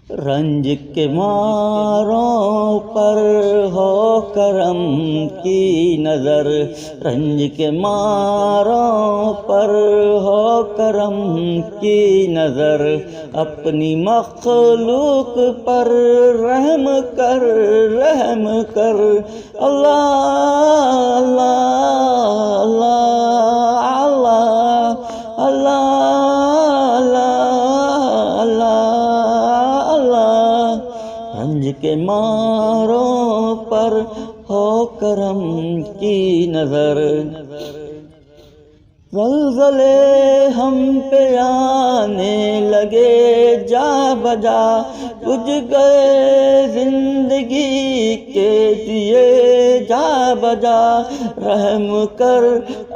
رنج کے ماروں پر ہو کرم کی نظر، رنج کے ماروں پر ہو کرم کی نظر، اپنی مخلوق پر رحم کر، رحم کر۔ اللہ اللہ اللہ اللہ اللہ اللہ، رنج کے ماروں پر ہو کرم کی نظر۔ زلزلے ہم پہ آنے لگے جا بجا، بجھ گئے زندگی کے دیے جا بجا، رحم کر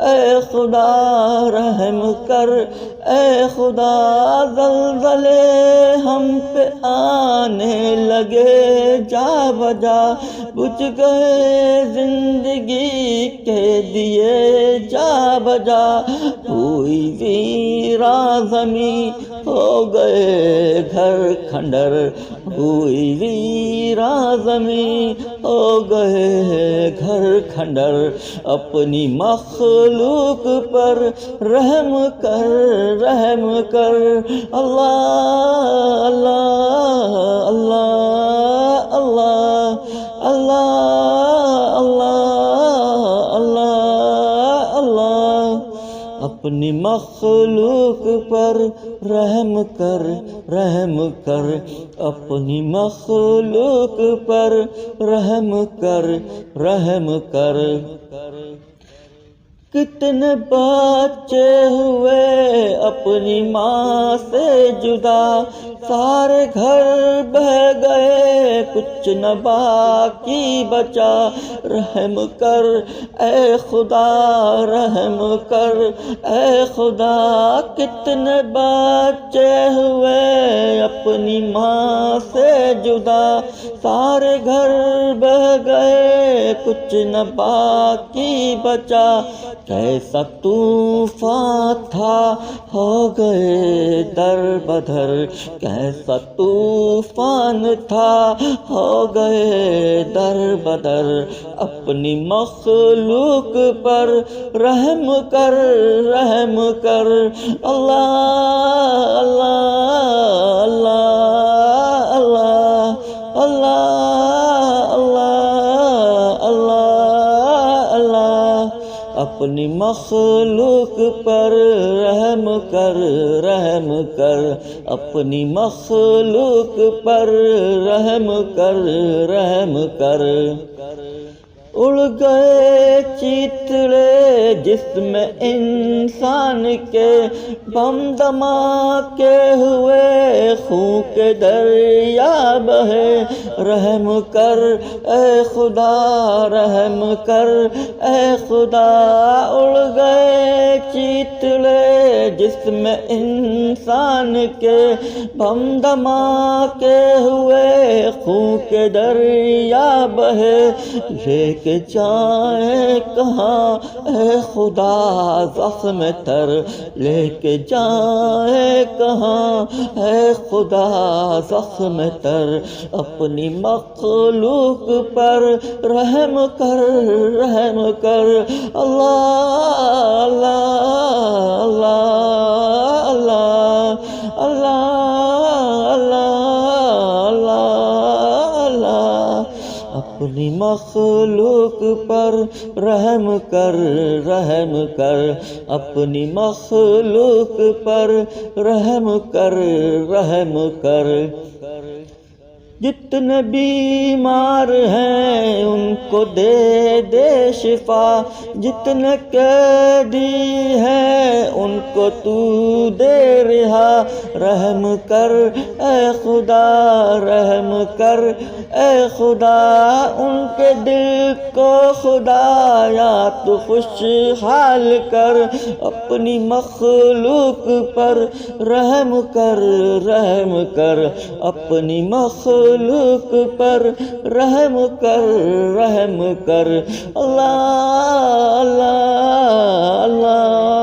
اے خدا، رحم کر اے خدا۔ زلزلے ہم پہ آنے لگے جا بجا، بجھ گئے زندگی کے دیے جا بجا، ہوئی ویران زمیں ہو گئے گھر کھنڈر، ہوئی ویران زمیں ہو گئے گھر کھنڈر، اپنی مخلوق پر رحم کر، رحم کر۔ اللہ اللہ اللہ اللہ اللہ اللہ اللہ اللہ، اپنی مخلوق پر رحم کر، رحم کر، اپنی مخلوق پر رحم کر، رحم کر۔ کتنے بچے ہوئے اپنی ماں سے جدا، سارے گھر بہہ گئے کچھ نہ باقی بچا، رحم کر اے خدا، رحم کر اے خدا۔ کتنے بچے ہوئے اپنی ماں سے جدا، سارے گھر بہہ گئے کچھ نہ باقی بچا، کیسا طوفان تھا ہو گئے در بدر، کیسا طوفان تھا ہو گئے در بدر، اپنی مخلوق پر رحم کر، رحم کر۔ اللہ اللہ اللہ اللہ اللہ اللہ اللہ اللہ، اپنی مخلوق پر رحم کر، رحم کر، اپنی مخلوق پر رحم کر، رحم کر۔ اڑ گئے چیتڑے جسم انسان کے، بم دھماکے ہوئے خون کے دریا بہے، رحم کر اے خدا، رحم کر اے خدا۔ اڑ گئے چیتڑے جسم انسان کے، بم دھماکے ہوئے خون کے دریا بہے، لے کے جائیں کہاں اے خدا زخم تر، لے کے جائیں کہاں اے خدا زخم تر، اپنی مخلوق پر رحم کر، رحم کر۔ اللہ اللہ اللہ اللہ اللہ اللہ، اپنی مخلوق پر رحم کر، رحم کر، اپنی مخلوق پر رحم کر، رحم کر۔ جتنے بیمار ہیں ان کو دے دے شفا، جتنے قیدی ہیں ان کو تو دے رہا، رحم کر اے خدا، رحم کر اے خدا۔ ان کے دل کو خدایا تو خوشحال کر، اپنی مخلوق پر رحم کر، رحم کر، اپنی مخلوق پر رحم کر، رحم کر۔ اللہ اللہ اللہ